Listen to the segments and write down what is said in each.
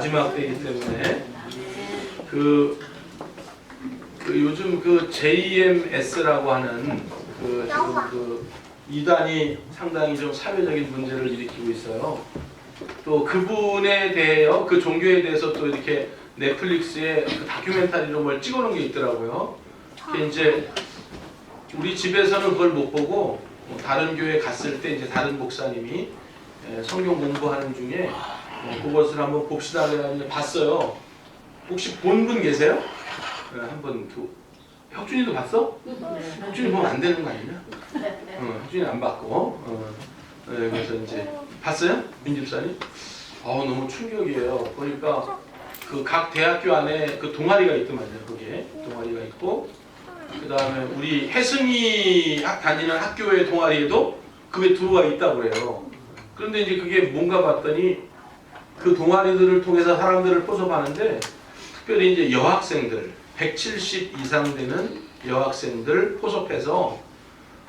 마지막 때이기 때문에 요즘 그 JMS라고 하는 지금 이단이 상당히 좀 사회적인 문제를 일으키고 있어요. 또 그분에 대해요, 그 종교에 대해서 또 이렇게 넷플릭스에 그 다큐멘터리로 뭘 찍어놓은 게 있더라고요. 그게 이제 우리 집에서는 그걸 못 보고 다른 교회 갔을 때 이제 다른 목사님이 성경 공부하는 중에 그것을 한번 봅시다 그래가지고 봤어요. 혹시 본 분 계세요? 한번 혁준이도 봤어? 혁준이 보면 안 되는 거 아니냐? 혁준이 안 봤고 그래서 이제 봤어요? 민집사님? 너무 충격이에요. 보니까 그 각 대학교 안에 그 동아리가 있더만요. 그게 동아리가 있고 그 다음에 우리 혜승이 다니는 학교의 동아리에도 그게 들어와 있다고 그래요. 그런데 이제 그게 뭔가 봤더니 그 동아리들을 통해서 사람들을 포섭하는데 특별히 이제 여학생들 170 이상 되는 여학생들 포섭해서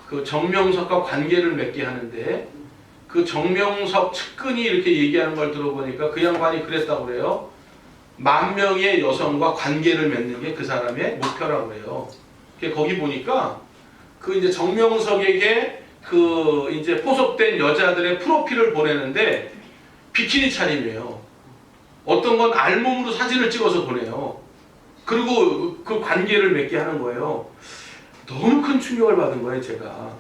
그 정명석과 관계를 맺게 하는데 그 정명석 측근이 이렇게 얘기하는 걸 들어보니까 그 양반이 그랬다고 그래요. 10,000명의 여성과 관계를 맺는 게 그 사람의 목표라고 그래요. 거기 보니까 그 이제 정명석에게 그 이제 포섭된 여자들의 프로필을 보내는데 비키니 차림이에요. 어떤 건 알몸으로 사진을 찍어서 보내요. 그리고 그 관계를 맺게 하는 거예요. 너무 큰 충격을 받은 거예요, 제가.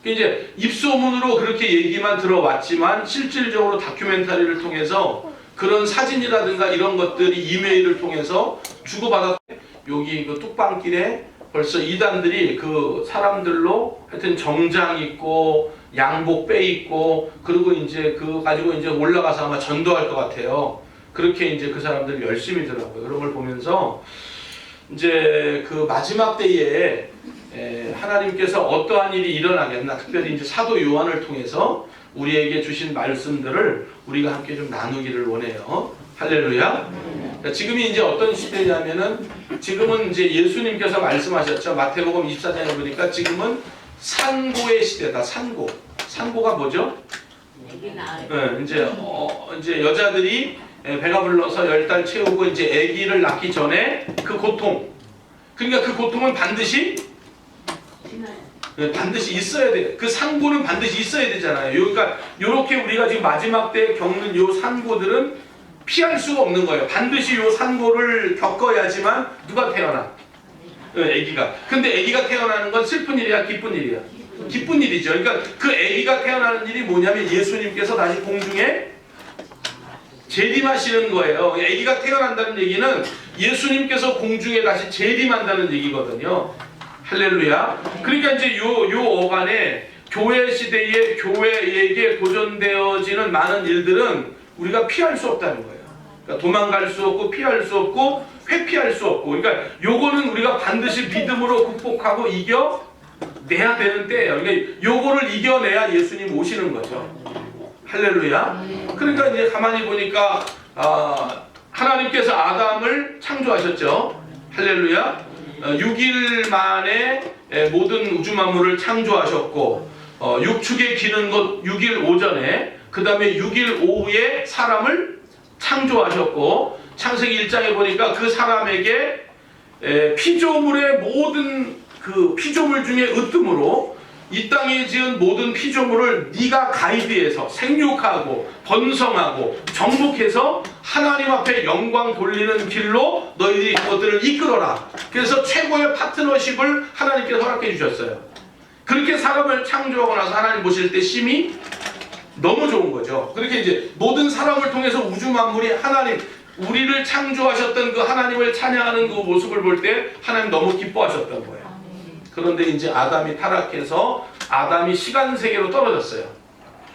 이제 입소문으로 그렇게 얘기만 들어왔지만 실질적으로 다큐멘터리를 통해서 그런 사진이라든가 이런 것들이 이메일을 통해서 주고받았. 여기 그 뚝방길에 벌써 이단들이 그 사람들로 하여튼 정장 입고 양복 빼 입고 그리고 이제 그 가지고 이제 올라가서 아마 전도할 것 같아요. 그렇게 이제 그 사람들이 열심히더라고요. 그런 걸 보면서 이제 그 마지막 때에 하나님께서 어떠한 일이 일어나겠나, 특별히 이제 사도 요한을 통해서 우리에게 주신 말씀들을 우리가 함께 좀 나누기를 원해요. 할렐루야. 지금이 이제 어떤 시대냐면은 지금은 이제 예수님께서 말씀하셨죠. 마태복음 24장에 보니까 지금은 산고의 시대다. 산고가 뭐죠? 이제 여자들이 배가 불러서 10달 채우고 이제 아기를 낳기 전에 그 고통. 그러니까 그 고통은 반드시 있어야 돼. 그 산고는 반드시 있어야 되잖아요. 그러니까 이렇게 우리가 지금 마지막 때 겪는 요 산고들은 피할 수가 없는 거예요. 반드시 요 산고를 겪어야지만 누가 태어나? 아기가. 근데 아기가 태어나는 건 슬픈 일이야, 기쁜 일이야? 기쁜 일이죠. 그러니까 그 아기가 태어나는 일이 뭐냐면 예수님께서 다시 공중에 재림하시는 거예요. 아기가 태어난다는 얘기는 예수님께서 공중에 다시 재림한다는 얘기거든요. 할렐루야. 그러니까 이제 요 어간에 교회 시대에 교회에게 도전되어지는 많은 일들은 우리가 피할 수 없다는 거예요. 그러니까 도망갈 수 없고 피할 수 없고 회피할 수 없고, 그러니까 요거는 우리가 반드시 믿음으로 극복하고 이겨내야 되는 때예요. 그러니까 요거를 이겨내야 예수님 오시는 거죠. 할렐루야. 그러니까 이제 가만히 보니까 하나님께서 아담을 창조하셨죠. 할렐루야. 6일 만에 모든 우주 만물을 창조하셨고 육축에 기는 것 6일 오전에, 그 다음에 6일 오후에 사람을 창조하셨고, 창세기 1장에 보니까 그 사람에게 피조물의 모든 그 피조물 중에 으뜸으로 이 땅에 지은 모든 피조물을 네가 가이드해서 생육하고 번성하고 정복해서 하나님 앞에 영광 돌리는 길로 너희들이 그것들을 이끌어라. 그래서 최고의 파트너십을 하나님께서 허락해 주셨어요. 그렇게 사람을 창조하고 나서 하나님 보실 때 심히 너무 좋은 거죠. 그렇게 이제 모든 사람을 통해서 우주 만물이 하나님, 우리를 창조하셨던 그 하나님을 찬양하는 그 모습을 볼 때 하나님 너무 기뻐하셨던 거예요. 그런데 이제 아담이 타락해서 아담이 시간 세계로 떨어졌어요.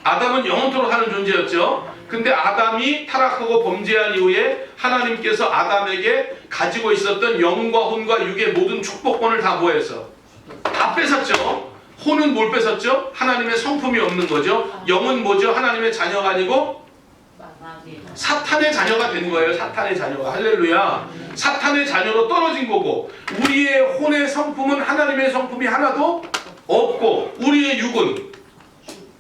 아담은 영원토록 하는 존재였죠. 근데 아담이 타락하고 범죄한 이후에 하나님께서 아담에게 가지고 있었던 영과 혼과 육의 모든 축복권을 다 뭐해서 다 뺏었죠. 혼은 뭘 뺏었죠? 하나님의 성품이 없는 거죠. 영은 뭐죠? 하나님의 자녀가 아니고 사탄의 자녀가 된 거예요. 사탄의 자녀가. 할렐루야. 사탄의 자녀로 떨어진 거고, 우리의 혼의 성품은 하나님의 성품이 하나도 없고, 우리의 육은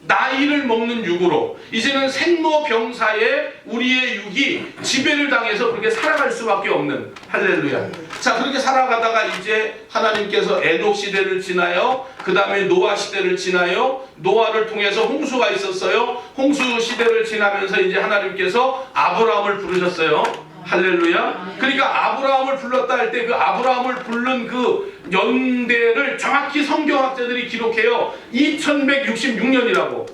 나이를 먹는 육으로 이제는 생로병사의 우리의 육이 지배를 당해서 그렇게 살아갈 수밖에 없는, 할렐루야. 자, 그렇게 살아가다가 이제 하나님께서 에녹 시대를 지나요. 그 다음에 노아 시대를 지나요. 노아를 통해서 홍수가 있었어요. 홍수 시대를 지나면서 이제 하나님께서 아브라함을 부르셨어요. 할렐루야. 그러니까 아브라함을 불렀다 할 때 그 아브라함을 부른 그 연대를 정확히 성경학자들이 기록해요. 2166년이라고.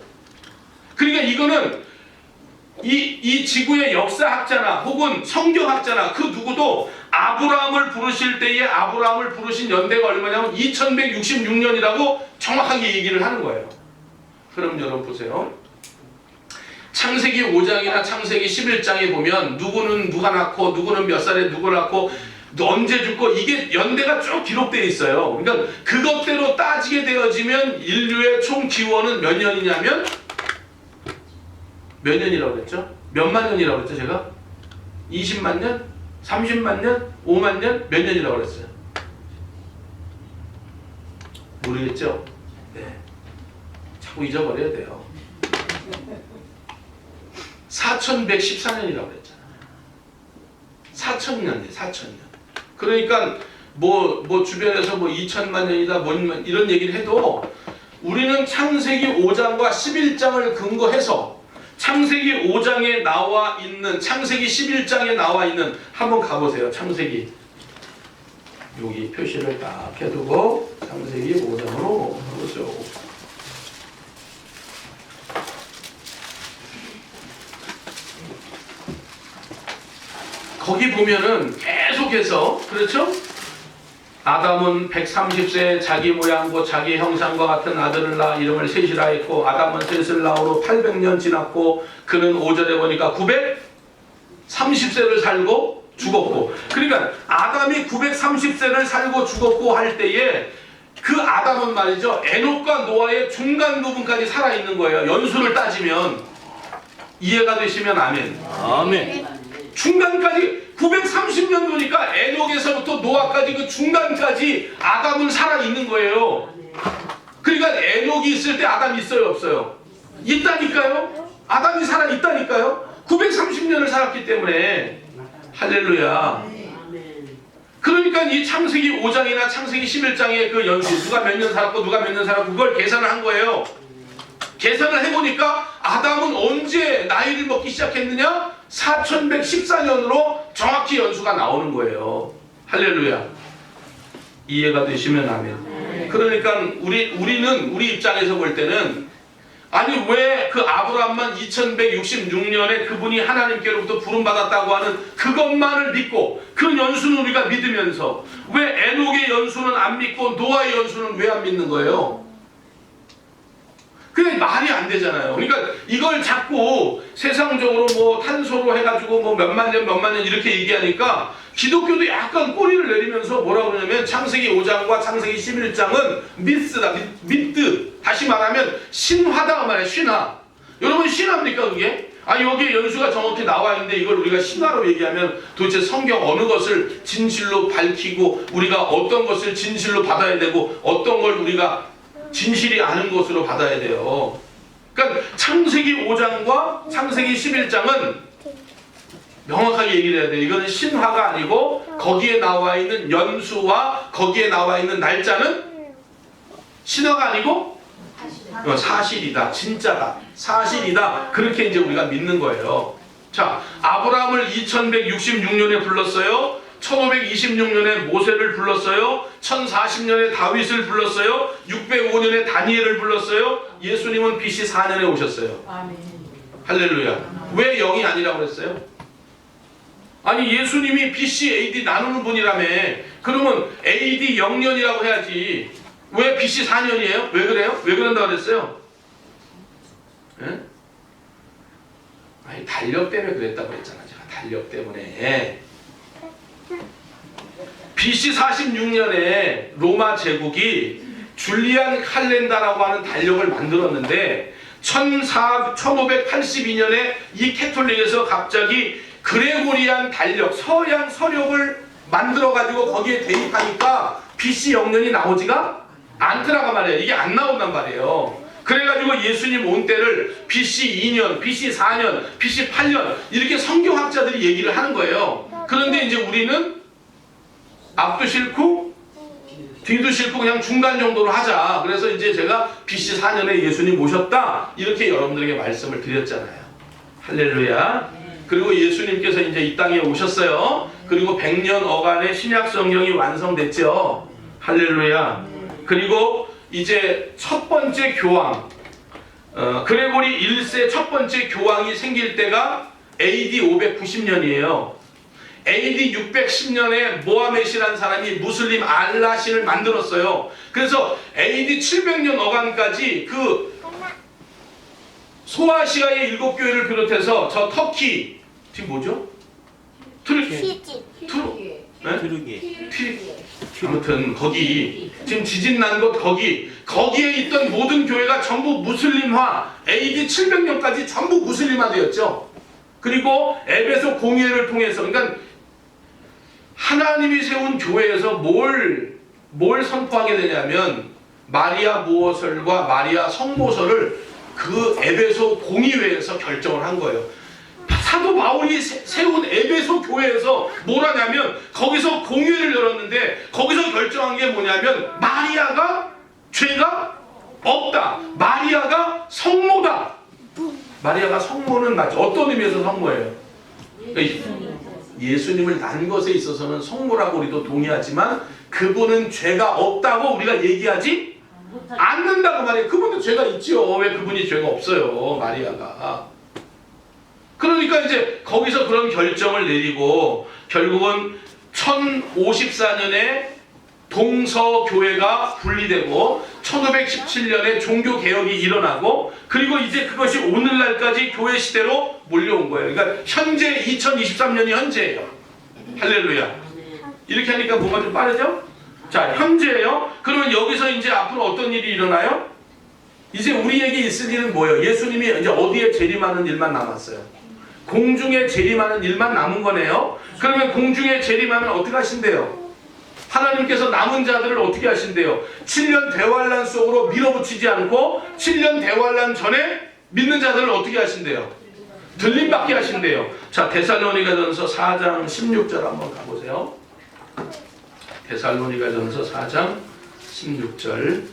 그러니까 이거는 이 지구의 역사학자나 혹은 성경학자나 그 누구도 아브라함을 부르실 때에 아브라함을 부르신 연대가 얼마냐면 2166년이라고 정확하게 얘기를 하는 거예요. 그럼 여러분 보세요. 창세기 5장이나 창세기 11장에 보면 누구는 누가 낳고 누구는 몇 살에 누구 낳고 언제 죽고 이게 연대가 쭉 기록되어 있어요. 그러니까 그것대로 따지게 되어지면 인류의 총 기원은 몇 년이냐면 몇 년이라고 그랬죠? 몇만 년이라고 그랬죠 제가? 20만 년? 30만 년? 5만 년? 몇 년이라고 그랬어요? 모르겠죠? 네. 자꾸 잊어버려야 돼요. 4114년이라고 그랬잖아요. 4000년이에요. 4000년. 그러니까 뭐 주변에서 뭐 2000만 년이다 뭐 이런 얘기를 해도 우리는 창세기 5장과 11장을 근거해서 창세기 5장에 나와 있는 창세기 11장에 나와 있는 한번 가보세요. 창세기 여기 표시를 딱 해두고 창세기 5장으로 가보죠. 거기 보면은 계속해서 그렇죠? 아담은 130세에 자기 모양과 자기 형상과 같은 아들을 낳아 이름을 셋이라 했고 아담은 셋을 낳으로 800년 지났고 그는 5절에 보니까 930세를 살고 죽었고, 그러니까 아담이 930세를 살고 죽었고 할 때에 그 아담은 말이죠 에녹과 노아의 중간 부분까지 살아있는 거예요. 연수를 따지면. 이해가 되시면 아멘. 아멘. 중간까지 930년도니까 에녹에서부터 노아까지 그 중간까지 아담은 살아있는 거예요. 그러니까 에녹이 있을 때 아담이 있어요 없어요? 있다니까요. 아담이 살아있다니까요. 930년을 살았기 때문에. 할렐루야. 그러니까 이 창세기 5장이나 창세기 11장의 그 연수 누가 몇 년 살았고 누가 몇 년 살았고 그걸 계산을 한 거예요. 계산을 해보니까 아담은 언제 나이를 먹기 시작했느냐? 4114년으로 정확히 연수가 나오는 거예요. 할렐루야. 이해가 되시면 아멘. 그러니까 우리 입장에서 볼 때는 아니 왜 그 아브라함만 2166년에 그분이 하나님께로부터 부름받았다고 하는 그것만을 믿고 그 연수는 우리가 믿으면서 왜 에녹의 연수는 안 믿고 노아의 연수는 왜 안 믿는 거예요? 그게 말이 안 되잖아요. 그러니까 이걸 자꾸 세상적으로 뭐 탄소로 해가지고 뭐 몇만 년 이렇게 얘기하니까 기독교도 약간 꼬리를 내리면서 뭐라고 그러냐면 창세기 5장과 창세기 11장은 미스다. 미트. 다시 말하면 신화다 말이에요. 신화. 여러분 신화입니까 그게? 아니 여기에 연수가 정확히 나와 있는데 이걸 우리가 신화로 얘기하면 도대체 성경 어느 것을 진실로 밝히고 우리가 어떤 것을 진실로 받아야 되고 어떤 걸 우리가 진실이 아는 것으로 받아야 돼요. 그러니까 창세기 5장과 창세기 11장은 명확하게 얘기를 해야 돼요. 이거는 신화가 아니고 거기에 나와 있는 연수와 거기에 나와 있는 날짜는 신화가 아니고 사실이다. 진짜다. 사실이다. 그렇게 이제 우리가 믿는 거예요. 자, 아브라함을 2166년에 불렀어요. 1526년에 모세를 불렀어요. 1040년에 다윗을 불렀어요. 605년에 다니엘을 불렀어요. 예수님은 BC 4년에 오셨어요. 아멘. 할렐루야. 왜 0이 아니라고 그랬어요? 아니 예수님이 BC, AD 나누는 분이라며. 그러면 AD 0년이라고 해야지. 왜 BC 4년이에요? 왜 그래요? 왜 그런다고 그랬어요? 예? 아니 달력 때문에 그랬다고 했잖아. 제가 달력 때문에. BC 46년에 로마 제국이 줄리안 칼렌다라고 하는 달력을 만들었는데 1582년에 이 캐톨릭에서 갑자기 그레고리안 달력, 서양 서력을 만들어가지고 거기에 대입하니까 BC 0년이 나오지가 않더라고 말이에요. 이게 안 나온단 말이에요. 그래가지고 예수님 온 때를 BC 2년, BC 4년, BC 8년 이렇게 성경학자들이 얘기를 하는 거예요. 그런데 이제 우리는 앞도 싫고 뒤도 싫고 그냥 중간 정도로 하자. 그래서 이제 제가 BC 4년에 예수님 오셨다 이렇게 여러분들에게 말씀을 드렸잖아요. 할렐루야. 그리고 예수님께서 이제 이 땅에 오셨어요. 그리고 100년 어간의 신약 성경이 완성됐죠. 할렐루야. 그리고 이제 첫 번째 교황, 그레고리 1세 첫 번째 교황이 생길 때가 AD 590년이에요. AD 610년에 모하메시라는 사람이 무슬림 알라신을 만들었어요. 그래서 AD 700년 어간까지 그 소아시아의 7교회를 비롯해서 저 터키, 지금 뭐죠? 트르키. 아무튼 거기 지금 지진 난 곳 거기에 있던 모든 교회가 전부 무슬림화, AD 700년까지 전부 무슬림화되었죠. 그리고 에베소 공회를 통해서, 그러니까 하나님이 세운 교회에서 뭘 선포하게 되냐면 마리아 모어설과 마리아 성모설을 그 에베소 공의회에서 결정을 한 거예요. 사도 바울이 세운 에베소 교회에서 뭘 하냐면 거기서 공회를 열었는데 거기서 결정한 게 뭐냐면 마리아가 죄가 없다. 마리아가 성모다. 마리아가 성모는 맞죠. 어떤 의미에서 성모예요? 예수님을 낳은 것에 있어서는 성모라고 우리도 동의하지만 그분은 죄가 없다고 우리가 얘기하지 않는다고 말이에요. 그분도 죄가 있지요. 왜 그분이 죄가 없어요, 마리아가. 그러니까 이제 거기서 그런 결정을 내리고 결국은 1054년에 동서교회가 분리되고 1517년에 종교개혁이 일어나고 그리고 이제 그것이 오늘날까지 교회 시대로 몰려온 거예요. 그러니까 현재 2023년이 현재예요. 할렐루야. 이렇게 하니까 뭔가 좀 빠르죠? 자, 현재예요. 그러면 여기서 이제 앞으로 어떤 일이 일어나요? 이제 우리에게 있을 일은 뭐예요? 예수님이 이제 어디에 재림하는 일만 남았어요? 공중에 재림하는 일만 남은 거네요. 그러면 공중에 재림하면 어떻게 하신대요? 하나님께서 남은 자들을 어떻게 하신대요? 7년 대환란 속으로 밀어붙이지 않고 7년 대환란 전에 믿는 자들을 어떻게 하신대요? 들림받게 하신대요. 자, 데살로니가전서 4장 16절 한번 가보세요. 데살로니가전서 4장 16절.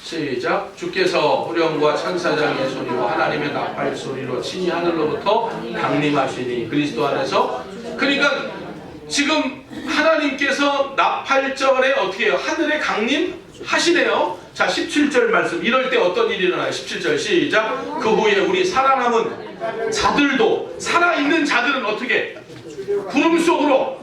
시작. 주께서 호령과 천사장의 소리와 하나님의 나팔 소리로 친히 하늘로부터 강림하시니 그리스도 안에서. 그러니까 지금 하나님께서 나팔절에 어떻게 해요? 하늘에 강림하시네요. 자, 17절 말씀. 이럴 때 어떤 일이 일어나요? 17절 시작. 그 후에 우리 살아남은 자들도, 살아있는 자들은 어떻게? 구름 속으로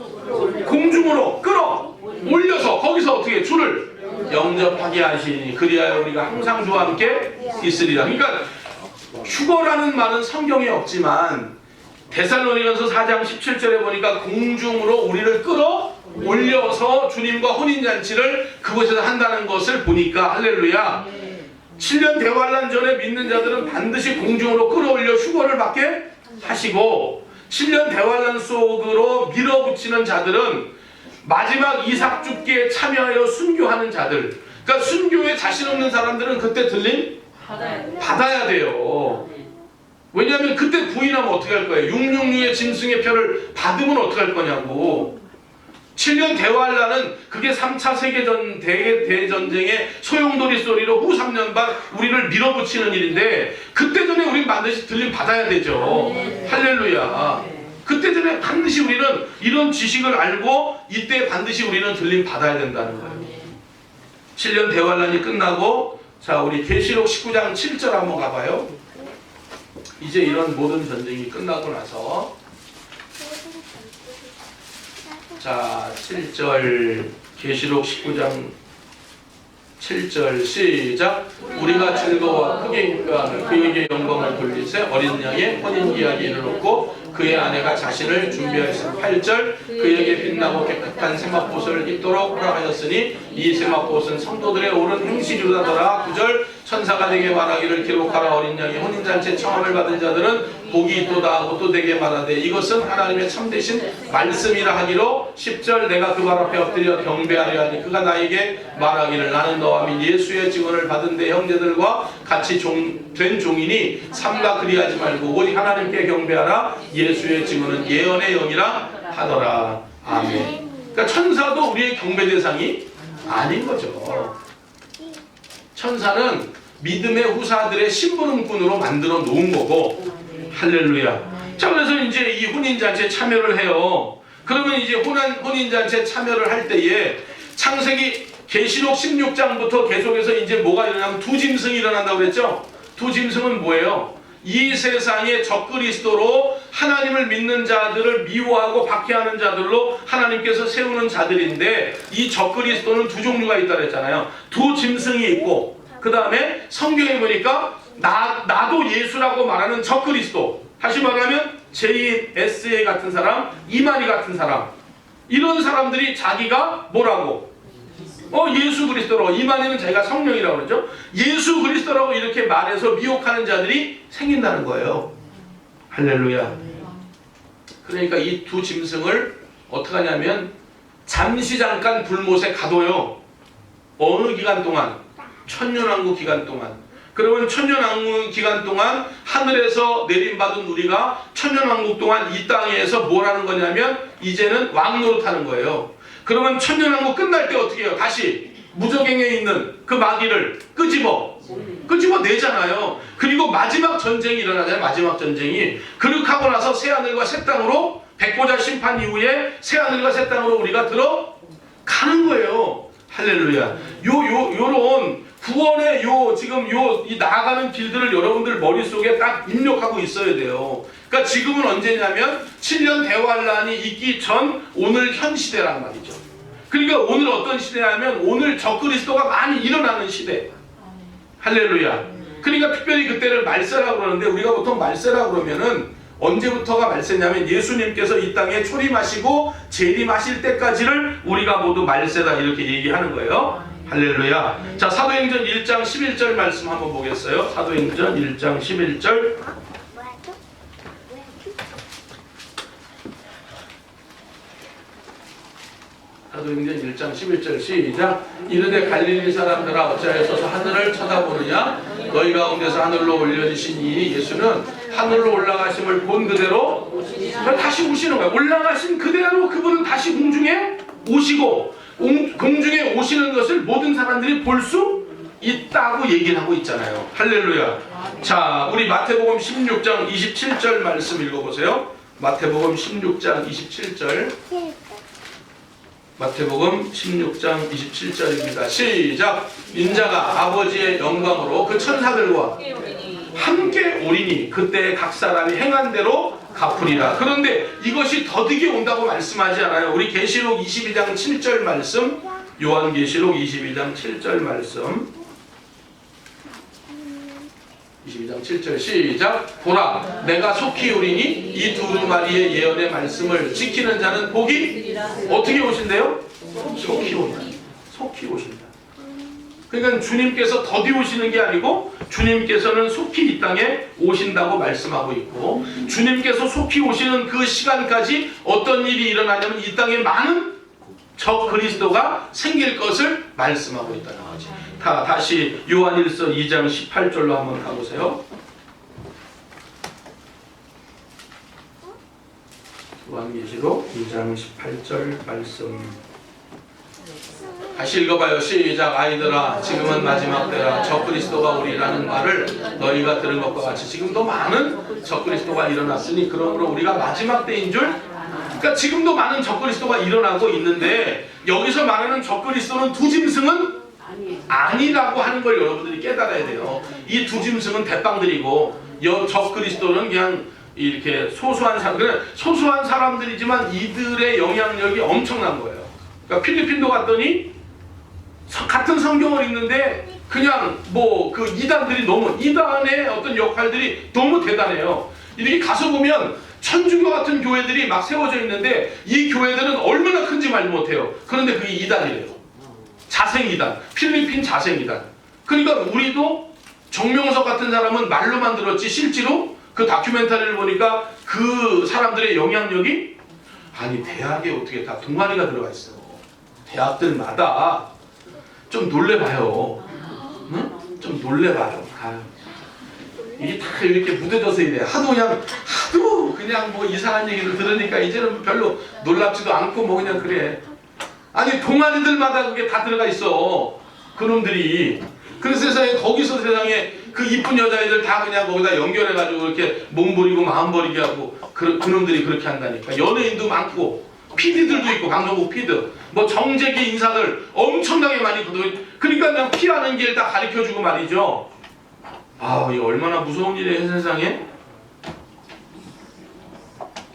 공중으로 끌어 올려서 거기서 어떻게 주를 영접하게 하시니 그리하여 우리가 항상 주와 함께 있으리라. 그러니까 휴거라는 말은 성경에 없지만 데살로니가서 4장 17절에 보니까 공중으로 우리를 끌어 올려서 주님과 혼인잔치를 그곳에서 한다는 것을 보니까 할렐루야. 7년 대환란 전에 믿는 자들은 반드시 공중으로 끌어올려 휴거를 받게 하시고 7년 대환란 속으로 밀어붙이는 자들은 마지막 이삭 죽기에 참여하여 순교하는 자들. 그러니까 순교에 자신 없는 사람들은 그때 들림 받아야 돼요. 왜냐하면 그때 부인하면 어떻게 할 거예요? 666의 짐승의 표를 받으면 어떻게 할 거냐고. 7년 대환란은 그게 3차 대전쟁의 소용돌이 소리로 후 3년 반 우리를 밀어붙이는 일인데 그때 전에 우린 반드시 들림 받아야 되죠. 할렐루야. 그때 전에 반드시 우리는 이런 지식을 알고 이때 반드시 우리는 들림 받아야 된다는 거예요. 7년 대환란이 끝나고 자, 우리 계시록 19장 7절 한번 가봐요. 이제 이런 모든 전쟁이 끝나고 나서 자, 7절 계시록 19장 7절 시작. 우리가 즐거워 크게 기뻐하며 그에게 영광을 돌리세 어린 양의 혼인기한이 이르렀고 그의 아내가 자신을 준비하였으니 8절 그에게 빛나고 깨끗한 세마포옷을 입도록 허락하셨으니 이 세마포옷은 성도들의 옳은 행실이라더라. 9절 천사가 내게 말하기를 기록하라. 어린 양이 혼인잔치에 청함을 받은 자들은 복이 있도다 하고 또 내게 말하되 이것은 하나님의 참되신 말씀이라 하기로 10절 내가 그 발 앞에 엎드려 경배하려 하니 그가 나에게 말하기를 나는 너와 및 예수의 증언을 받은 내 형제들과 같이 된 종이니 삼가 그리하지 말고 오직 하나님께 경배하라. 예수의 증언은 예언의 영이라 하더라. 아멘. 그러니까 천사도 우리의 경배 대상이 아닌 거죠. 천사는 믿음의 후사들의 심부름꾼으로 만들어 놓은 거고, 할렐루야. 자, 그래서 이제 이 혼인잔치에 참여를 해요. 그러면 이제 혼인잔치에 참여를 할 때에 창세기 계시록 16장부터 계속해서 이제 뭐가 일어나면 두 짐승이 일어난다고 그랬죠? 두 짐승은 뭐예요? 이 세상의 적그리스도로 하나님을 믿는 자들을 미워하고 박해하는 자들로 하나님께서 세우는 자들인데, 이 적그리스도는 두 종류가 있다고 했잖아요. 두 짐승이 있고, 그 다음에 성경에 보니까 나도 예수라고 말하는 적그리스도, 다시 말하면 JSA 같은 사람, 이만희 같은 사람, 이런 사람들이 자기가 뭐라고? 예수 그리스도라고, 이만희는 자기가 성령이라고 그러죠. 예수 그리스도라고 이렇게 말해서 미혹하는 자들이 생긴다는 거예요. 할렐루야. 그러니까 이 두 짐승을 어떻게 하냐면 잠시 잠깐 불못에 가둬요. 어느 기간 동안? 천년왕국 기간 동안. 그러면 천년왕국 기간 동안 하늘에서 내림받은 우리가 천년왕국 동안 이 땅에서 뭘 하는 거냐면 이제는 왕노릇하는 거예요. 그러면 천년왕국 끝날 때 어떻게 해요? 다시 무저갱에 있는 그 마귀를 끄집어내잖아요. 그리고 마지막 전쟁이 일어나잖아요. 마지막 전쟁이. 그렇게 나서 새하늘과 새 땅으로, 백보자 심판 이후에 새하늘과 새 땅으로 우리가 들어가는 거예요. 할렐루야. 요런 구원의 지금 이 나아가는 길들을 여러분들 머릿속에 딱 입력하고 있어야 돼요. 그러니까 지금은 언제냐면 7년 대환란이 있기 전 오늘 현 시대란 말이죠. 그러니까 오늘 어떤 시대냐면 오늘 적그리스도가 많이 일어나는 시대. 할렐루야. 그러니까 특별히 그때를 말세라고 그러는데, 우리가 보통 말세라고 그러면은 언제부터가 말세냐면 예수님께서 이 땅에 초림하시고 재림하실 때까지를 우리가 모두 말세다 이렇게 얘기하는 거예요. 할렐루야. 자, 사도행전 1장 11절 말씀 한번 보겠어요. 사도행전 1장 11절. 사도행전 1장 11절 시작. 이르되 갈릴리 사람들아 어찌하여서 하늘을 쳐다보느냐? 너희 가운데서 하늘로 올려지신 이 예수는 하늘로 올라가심을 본 그대로 다시 오시는 거야. 올라가신 그대로 그분은 다시 공중에 오시고, 공중에 오시는 것을 모든 사람들이 볼 수 있다고 얘기를 하고 있잖아요. 할렐루야. 자, 우리 마태복음 16장 27절 말씀 읽어보세요. 마태복음 16장 27절. 마태복음 16장 27절입니다. 시작. 인자가 아버지의 영광으로 그 천사들과 함께 오리니 그때 각 사람이 행한 대로 갚으리라. 그런데 이것이 더디게 온다고 말씀하지 않아요. 우리 계시록 22장 7절 말씀, 요한계시록 22장 7절 말씀, 22장 7절 시작. 보라 내가 속히 오리니 이 두루마리의 예언의 말씀을 지키는 자는 복이 어떻게 오신대요? 속히 온다. 속히 오신다. 그러니까 주님께서 더디 오시는 게 아니고 주님께서는 속히 이 땅에 오신다고 말씀하고 있고, 주님께서 속히 오시는 그 시간까지 어떤 일이 일어나냐면 이 땅에 많은 적 그리스도가 생길 것을 말씀하고 있다는 거지. 다시 요한일서 2장 18절로 한번 가보세요. 요한계시록 2장 18절 말씀 다시 읽어봐요. 시작. 아이들아 지금은 마지막 때라. 적그리스도가 오리라는 말을 너희가 들은 것과 같이 지금도 많은 적그리스도가 일어났으니 그러므로 우리가 마지막 때인 줄. 그러니까 지금도 많은 적그리스도가 일어나고 있는데, 여기서 말하는 적그리스도는 두 짐승은 아니라고 하는 걸 여러분들이 깨달아야 돼요. 이 두 짐승은 대빵들이고 적그리스도는 그냥 이렇게 소수한 사람들이지만 이들의 영향력이 엄청난 거예요. 그러니까 필리핀도 갔더니 같은 성경을 읽는데 그냥 그 이단들이 너무, 이단의 어떤 역할들이 너무 대단해요. 이렇게 가서 보면 천주교 같은 교회들이 막 세워져 있는데 이 교회들은 얼마나 큰지 말 못해요. 그런데 그게 이단이래요. 자생이단, 필리핀 자생이단. 그러니까 우리도 정명석 같은 사람은 말로만 들었지 실제로 그 다큐멘터리를 보니까 그 사람들의 영향력이 아니 대학에 어떻게 다 동아리가 들어가 있어요. 대학들마다 좀 놀래봐요. 응? 좀 놀래봐요. 아유. 이게 다 이렇게 묻어져서 이래. 하도 그냥 뭐 이상한 얘기를 들으니까 이제는 별로 놀랍지도 않고 뭐 그냥 그래. 아니 동아리들마다 그게 다 들어가 있어. 그놈들이. 그래서 세상에 거기서 세상에 그 이쁜 여자애들 다 그냥 거기다 연결해가지고 이렇게 몸 버리고 마음 버리게 하고 그놈들이 그렇게 한다니까. 연예인도 많고 PD들도 있고 방송국 PD 뭐 정재계 인사들 엄청나게 많이 거든. 그러니까 그냥 피하는 길 다 가르쳐주고 말이죠. 아, 이게 얼마나 무서운 일이에요 세상에.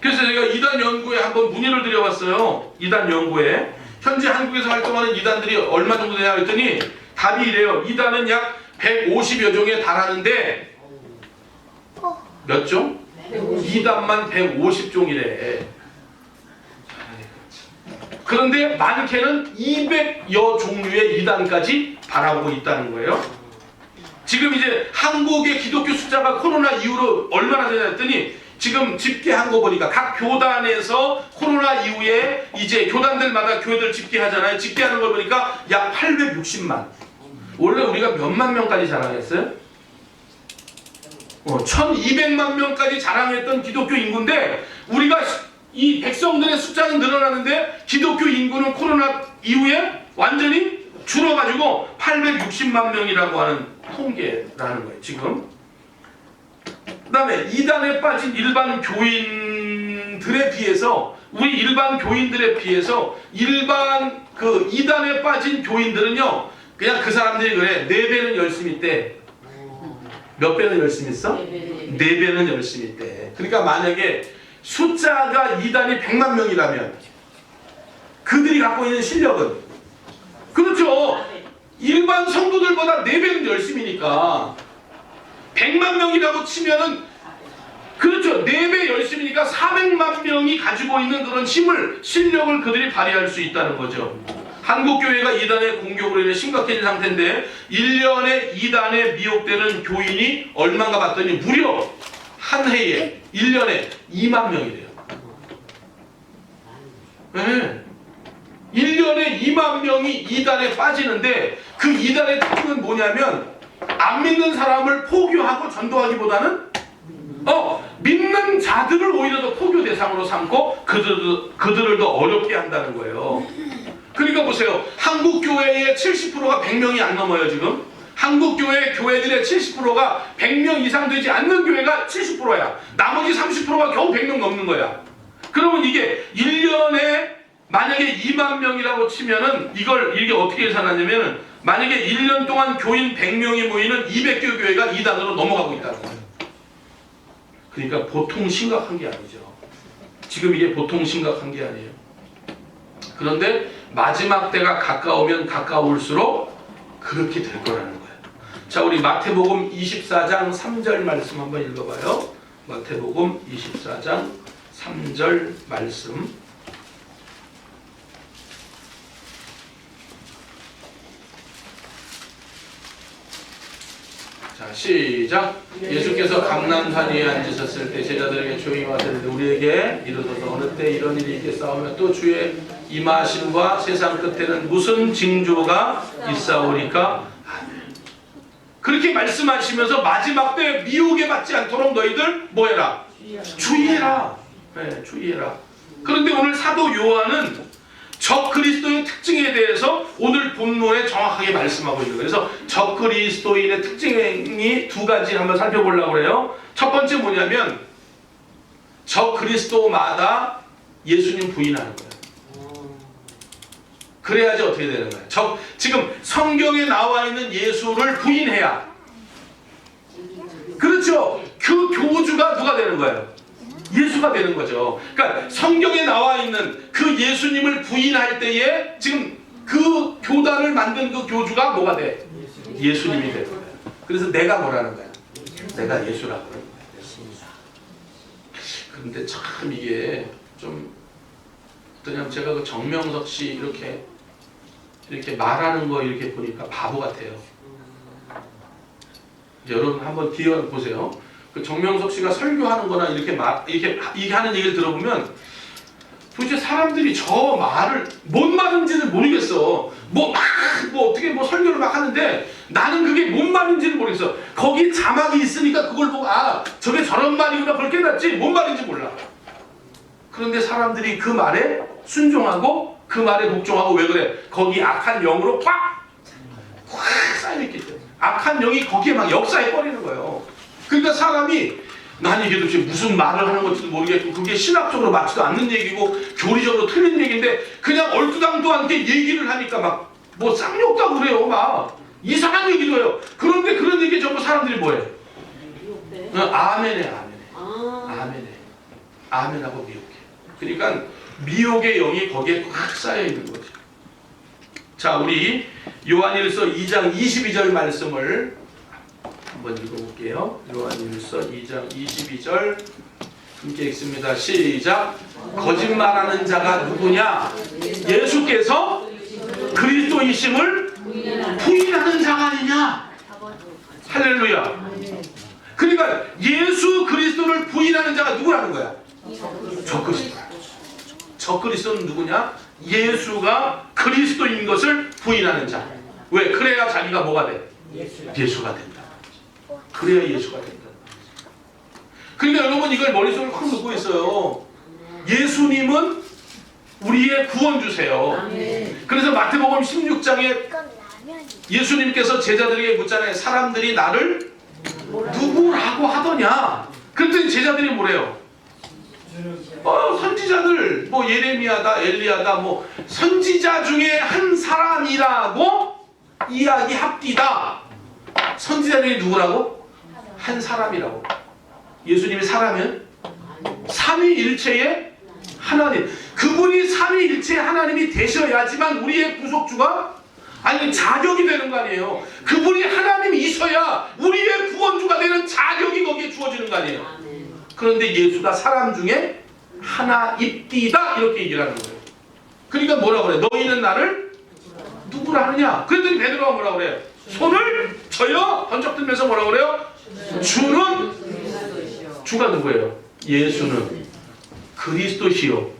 그래서 제가 이단 연구에 한번 문의를 드려봤어요. 이단 연구에 현재 한국에서 활동하는 이단들이 얼마 정도 되냐 했더니 답이 이래요. 이단은 약 150여 종에 달하는데 몇 종? 2단만 150종이래. 그런데 많게는 200여 종류의 이단까지 바라보고 있다는 거예요. 지금 이제 한국의 기독교 숫자가 코로나 이후로 얼마나 되냐 했더니 지금 집계한 거 보니까 각 교단에서 코로나 이후에 이제 교단들마다 교회들 집계하잖아요. 집계하는 걸 보니까 약 860만. 원래 우리가 몇만 명까지 자랑했어요? 1200만 명까지 자랑했던 기독교 인구인데 우리가 이 백성들의 숫자는 늘어나는데 기독교 인구는 코로나 이후에 완전히 줄어가지고 860만 명이라고 하는 통계라는 거예요. 지금. 그 다음에 이단에 빠진 일반 교인들에 비해서 우리 일반 교인들에 비해서 일반 그 이단에 빠진 교인들은요 그냥 그 사람들이 그래 4배는 열심히 있대. 몇 배는 열심히 있어? 4배는 열심히 있대. 그러니까 만약에 숫자가 이단이 100만 명이라면 그들이 갖고 있는 실력은 그렇죠. 일반 성도들보다 4배는 열심이니까 100만 명이라고 치면은 그렇죠. 4배 열심이니까 400만 명이 가지고 있는 그런 힘을 실력을 그들이 발휘할 수 있다는 거죠. 한국교회가 이단의 공격으로 인해 심각해진 상태인데 1년에 이단에 미혹되는 교인이 얼마인가 봤더니 무려 한 해에 1년에 2만 명이래요. 네. 1년에 2만 명이 이단에 빠지는데 그 이단의 특징은 뭐냐면 안 믿는 사람을 포교하고 전도하기보다는 믿는 자들을 오히려 더 포교 대상으로 삼고 그들을 더 어렵게 한다는 거예요. 그러니까 보세요. 한국 교회의 70%가 100명이 안 넘어요 지금. 한국 교회들의 70%가 100명 이상 되지 않는 교회가 70%야. 나머지 30%가 겨우 100명 넘는 거야. 그러면 이게 1년에 만약에 2만 명이라고 치면은 이게 어떻게 계산하냐면은 만약에 1년 동안 교인 100명이 모이는 200교 교회가 2단으로 넘어가고 있다는 거예요. 그러니까 보통 심각한 게 아니죠. 지금 이게 보통 심각한 게 아니에요. 그런데 마지막 때가 가까우면 가까울수록 그렇게 될 거라는 거예요. 자, 우리 마태복음 24장 3절 말씀 한번 읽어봐요. 마태복음 24장 3절 말씀. 자, 시작. 예수께서 감람산 위에 앉으셨을 때 제자들에게 조용히 하시는데 우리에게 이르소서 어느 때 이런 일이 있겠사오며 또 주의 임하심과 세상 끝에는 무슨 징조가 있사오리까? 아멘. 그렇게 말씀하시면서 마지막 때 미혹에 받지 않도록 너희들 뭐해라? 주의해라. 네, 주의해라. 그런데 오늘 사도 요한은 적 그리스도의 특징에 대해서 오늘 본문에 정확하게 말씀하고 있는 거예요. 그래서 적 그리스도인의 특징이 두 가지 한번 살펴보려고 해요. 첫 번째 뭐냐면 적 그리스도마다 예수님 부인하는 거예요. 그래야지 어떻게 되는 거예요. 지금 성경에 나와 있는 예수를 부인해야 그렇죠. 그 교주가 누가 되는 거예요? 예수가 되는 거죠. 그러니까 성경에 나와 있는 그 예수님을 부인할 때에 지금 그 교단을 만든 그 교주가 뭐가 돼? 예수님이 되는 거예요. 그래서 내가 뭐라는 거야? 내가 예수라고 그러는 거예요. 그런데 참 이게 좀 그냥 제가 그 정명석 씨 이렇게 말하는 거 이렇게 보니까 바보 같아요. 여러분 한번 뒤에 보세요. 그 정명석 씨가 설교하는 거나 이렇게 하는 얘기를 들어보면 도대체 사람들이 저 말을 뭔 말인지는 모르겠어. 뭐 어떻게 설교를 막 하는데 나는 그게 뭔 말인지는 모르겠어. 거기 자막이 있으니까 그걸 보고 저게 저런 말이구나 그걸 깨닫지 뭔 말인지 몰라. 그런데 사람들이 그 말에 순종하고 그 말에 복종하고 왜 그래? 거기 악한 영으로 확 쌓여있기 때문에 악한 영이 거기에 막 역사해 버리는 거예요. 그러니까 사람이 난 이게 도대체 무슨 말을 하는 건지도 모르겠고 그게 신학적으로 맞지도 않는 얘기고 교리적으로 틀린 얘기인데 그냥 얼토당토 않게 얘기를 하니까 막 뭐 쌍욕도 하고 그래요. 막 이상한 얘기도 해요. 그런데 그런 얘기 전부 사람들이 뭐해? 아멘해. 아멘해. 아멘하고 미혹해. 그러니까 미혹의 영이 거기에 꽉 쌓여 있는 거죠. 자, 우리 요한일서 2장 22절 말씀을 한번 읽어볼게요. 요한일서 2장 22절 함께 읽습니다. 시작. 거짓말하는 자가 누구냐? 예수께서 그리스도이심을 부인하는 자가 아니냐? 할렐루야. 그러니까 예수 그리스도를 부인하는 자가 누구라는 거야? 적그리스도. 적그리스도는 누구냐? 예수가 그리스도인 것을 부인하는 자. 왜? 그래야 자기가 뭐가 돼? 예수가 된다. 그래야 예수가 된다. 그러니까 여러분 이걸 머릿속에 확 넣고 있어요. 예수님은 우리의 구원주세요. 그래서 마태복음 16장에 예수님께서 제자들에게 묻잖아요. 사람들이 나를 누구라고 하더냐? 그랬더니 제자들이 뭐래요? 선지자들 예레미야다 엘리야다 선지자 중에 한 사람이라고 이야기합디다. 선지자 중에 누구라고? 한 사람이라고. 예수님이 사람은 삼위일체의 하나님. 그분이 삼위일체의 하나님이 되셔야지만 우리의 구속주가 자격이 되는 거 아니에요. 그분이 하나님이셔야 우리의 구원주가 되는 자격이 거기에 주어지는 거 아니에요. 그런데 예수가 사람 중에 하나입디다 이렇게 얘기를 하는 거예요. 그러니까 뭐라 그래? 너희는 나를 누구라 하느냐? 그랬더니 베드로가 뭐라 그래? 손을 저여 번쩍 들면서 뭐라 그래요? 주는 주가 누구예요? 예수는 그리스도시요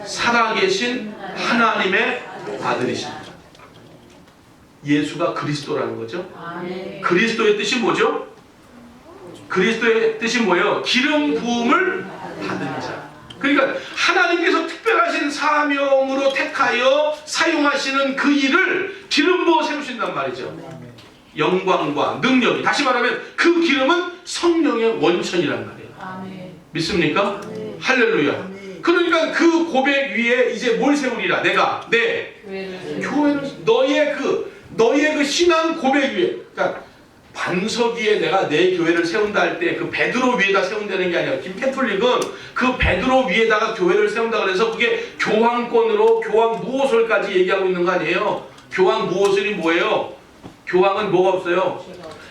살아계신 하나님의 아들이십니다. 예수가 그리스도라는 거죠. 그리스도의 뜻이 뭐죠? 그리스도의 뜻이 뭐예요? 기름 부음을 받은 자. 그러니까 하나님께서 특별하신 사명으로 택하여 사용하시는 그 일을 기름 부어 세우신단 말이죠. 영광과 능력이. 다시 말하면 그 기름은 성령의 원천이란 말이에요. 믿습니까? 할렐루야. 그러니까 그 고백 위에 이제 뭘 세우리라? 내가 내 교회를 너희의 그 신앙 고백 위에. 그러니까 반석 위에 내가 내 교회를 세운다 할 때 그 베드로 위에다 세운다는 게 아니라 김캐톨릭은 그 베드로 위에다가 교회를 세운다 그래서 그게 교황권으로 교황 무호설까지 얘기하고 있는 거 아니에요. 교황 무호설이 뭐예요? 교황은 뭐가 없어요.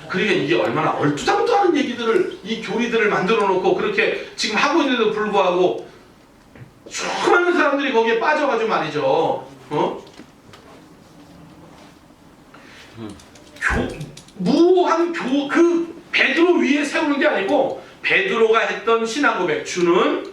그러니까 이게 얼마나 얼토당토하는 얘기들을 이 교리들을 만들어 놓고 그렇게 지금 하고 있는데도 불구하고 수많은 사람들이 거기에 빠져가지고 말이죠. 무한 그 베드로 위에 세우는 게 아니고 베드로가 했던 신앙 고백. 주는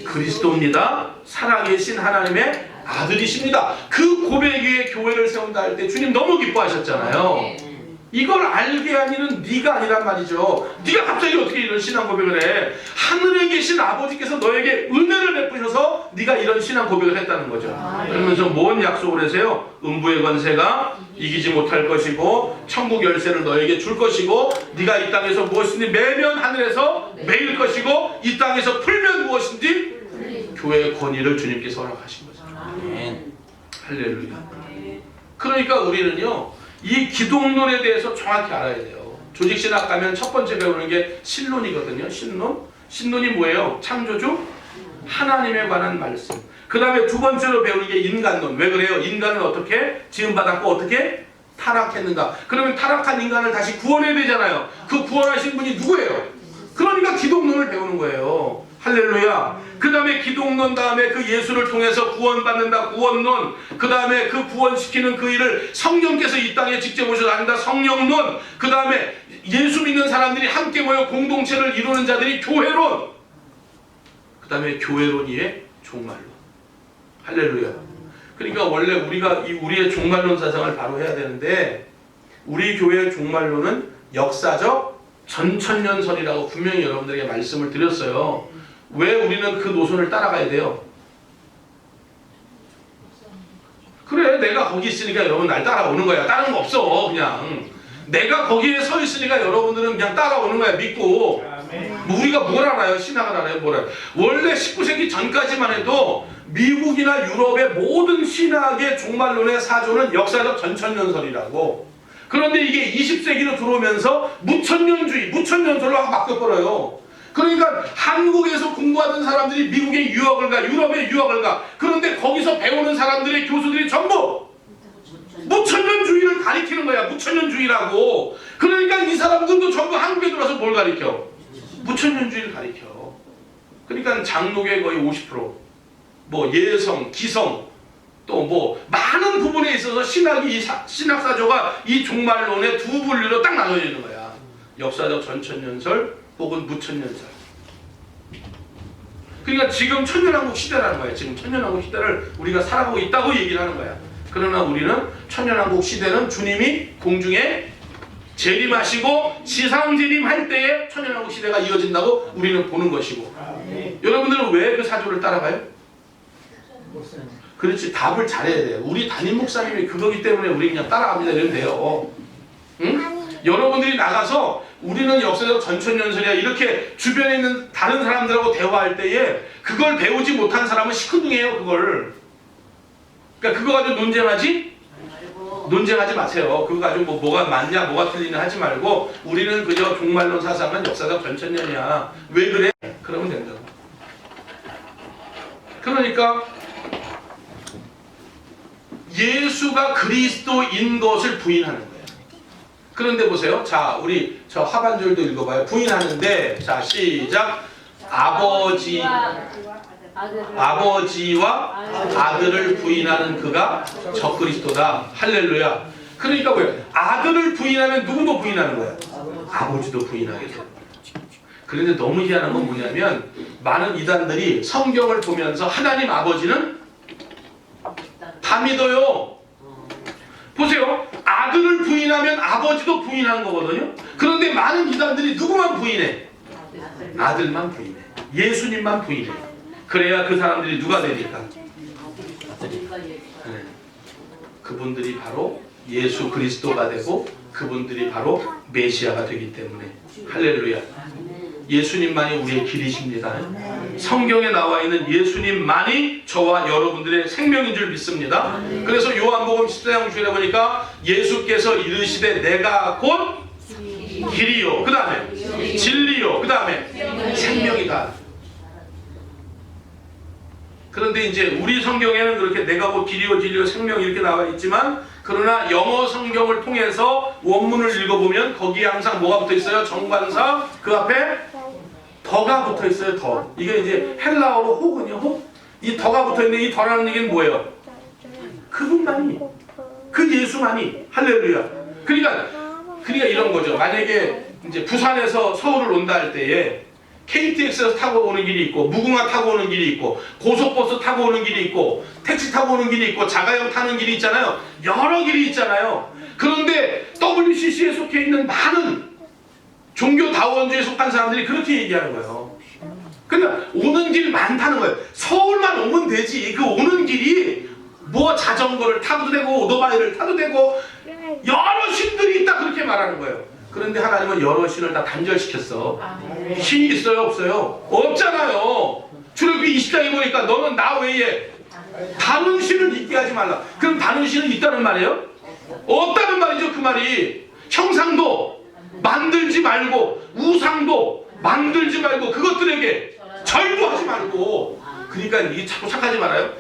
그리스도입니다. 살아계신 하나님의 아들이십니다. 그 고백 위에 교회를 세운다 할 때 주님 너무 기뻐하셨잖아요. 이걸 알게 하니는 네가 아니란 말이죠. 네가 갑자기 어떻게 이런 신앙 고백을 해? 하늘에 계신 아버지께서 너에게 은혜를 베푸셔서 네가 이런 신앙 고백을 했다는 거죠. 그러면서 뭔 약속을 하세요? 음부의 권세가 이기지 못할 것이고 천국 열쇠를 너에게 줄 것이고 네가 이 땅에서 무엇인지 매면 하늘에서 매일 것이고 이 땅에서 풀면 무엇인지 교회의 권위를 주님께서 허락하신 거죠. 할렐루야. 그러니까 우리는요 이 기독론에 대해서 정확히 알아야 돼요. 조직신학 가면 첫 번째 배우는 게 신론이거든요. 신론이 뭐예요? 창조주 하나님에 관한 말씀. 그 다음에 두 번째로 배우는 게 인간론. 왜 그래요? 인간은 어떻게 지음받았고 어떻게 타락했는가. 그러면 타락한 인간을 다시 구원해야 되잖아요. 그 구원하신 분이 누구예요? 그러니까 기독론을 배우는 거예요. 할렐루야. 그 다음에 기독론 다음에 그 예수를 통해서 구원받는다. 구원론. 그 다음에 그 구원시키는 그 일을 성령께서 이 땅에 직접 오셔서 한다. 성령론. 그 다음에 예수 믿는 사람들이 함께 모여 공동체를 이루는 자들이 교회론, 그 다음에 교회론 위에 종말론. 할렐루야. 그러니까 원래 우리가 우리의 종말론 사상을 바로 해야 되는데, 우리 교회의 종말론은 역사적 전천년설이라고 분명히 여러분들에게 말씀을 드렸어요. 왜 우리는 그 노선을 따라가야 돼요? 그래, 내가 거기 있으니까 여러분 날 따라오는 거야. 다른 거 없어. 그냥 내가 거기에 서 있으니까 여러분들은 그냥 따라오는 거야. 믿고. 뭐 우리가 뭘 알아요? 신학을 알아요? 뭘 알아요? 원래 19세기 전까지만 해도 미국이나 유럽의 모든 신학의 종말론의 사조는 역사적 전천년설이라고. 그런데 이게 20세기로 들어오면서 무천년주의, 무천년설로 확 바뀌어버려요. 그러니까 한국에서 공부하던 사람들이 미국에 유학을 가, 유럽에 유학을 가. 그런데 거기서 배우는 사람들의 교수들이 전부 무천년주의를 가리키는 거야. 무천년주의라고. 그러니까 이 사람들도 전부 한국에 들어와서 뭘 가리켜? 무천년주의를 가리켜. 그러니까 장로교의 거의 50%, 뭐 예성, 기성, 또 뭐 많은 부분에 있어서 신학이 신학사조가 이 종말론의 두 분류로 딱 나눠져 있는 거야. 역사적 전천년설 혹은 무천년설. 그러니까 지금 천년왕국 시대라는 거야. 지금 천년왕국 시대를 우리가 살아가고 있다고 얘기를 하는 거야. 그러나 우리는 천년왕국 시대는 주님이 공중에 재림하시고 지상재림할 때에 천년왕국 시대가 이어진다고 우리는 보는 것이고. 여러분들은 왜 그 사조를 따라가요? 그렇지, 답을 잘해야 돼요. 우리 담임 목사님이 그거기 때문에 우리 그냥 따라갑니다 이러면 돼요. 응? 여러분들이 나가서 우리는 역사적 전천년설이야 이렇게 주변에 있는 다른 사람들하고 대화할 때에 그걸 배우지 못한 사람은 시큰둥해요. 그걸. 그러니까 그거 가지고 논쟁하지 마세요. 그거 가지고 뭐가 맞냐 뭐가 틀리냐 하지 말고, 우리는 그저 종말론 사상은 역사적 전천년이야. 왜 그래? 그러면 된다고. 그러니까 예수가 그리스도인 것을 부인하는 거예요. 그런데 보세요. 자, 우리 저 하반절도 읽어봐요. 부인하는데, 자 시작. 아버지와 아들을 부인하는 그가 적그리스도다. 할렐루야. 그러니까 왜? 아들을 부인하면 누구도 부인하는 거야? 아버지도 부인하게 돼요. 그런데 너무 희한한 건 뭐냐면, 많은 이단들이 성경을 보면서 하나님 아버지는 다 믿어요. 보세요. 아들을 부인하면 아버지도 부인한 거거든요. 그런데 많은 이단들이 누구만 부인해? 아들만 부인해. 예수님만 부인해. 그래야 그 사람들이 누가 되니까? 네. 그분들이 바로 예수 그리스도가 되고 그분들이 바로 메시아가 되기 때문에. 할렐루야. 예수님만이 우리의 길이십니다. 성경에 나와 있는 예수님만이 저와 여러분들의 생명인 줄 믿습니다. 그래서 요한복음 14장 6절에 보니까 예수께서 이르시되 내가 곧 길이요, 그 다음에 진리요, 그 다음에 생명이다. 그런데 이제 우리 성경에는 그렇게 내가 곧 길이요 진리요 생명 이렇게 나와 있지만, 그러나 영어 성경을 통해서 원문을 읽어보면 거기에 항상 뭐가 붙어 있어요? 정관사 그 앞에 더가 붙어 있어요. 더. 이게 이제 헬라어로 혹은요. 혹. 이 더가 붙어 있는데 이 더라는 얘기는 뭐예요? 그분만이, 그 예수만이. 할렐루야. 그러니까 이런 거죠. 만약에 이제 부산에서 서울을 온다 할 때에 KTX에서 타고 오는 길이 있고, 무궁화 타고 오는 길이 있고, 고속버스 타고 오는 길이 있고, 택시 타고 오는 길이 있고, 자가용 타는 길이 있잖아요. 여러 길이 있잖아요. 그런데 WCC에 속해 있는 많은 종교다원주에 속한 사람들이 그렇게 얘기하는 거예요. 그러니까 오는 길 많다는 거예요. 서울만 오면 되지. 그 오는 길이 뭐 자전거를 타도 되고 오토바이를 타도 되고 여러 신들이 있다 그렇게 말하는 거예요. 그런데 하나님은 여러 신을 다 단절시켰어. 신이 있어요? 없어요? 없잖아요. 출애굽기 20장에 보니까 너는 나 외에 다른 신을 있게 하지 말라. 그럼 다른 신은 있다는 말이에요? 없다는 말이죠. 그 말이. 형상도 만들지 말고 우상도 만들지 말고 그것들에게 절도하지 말고. 그러니까 이게 자꾸 착하지 말아요.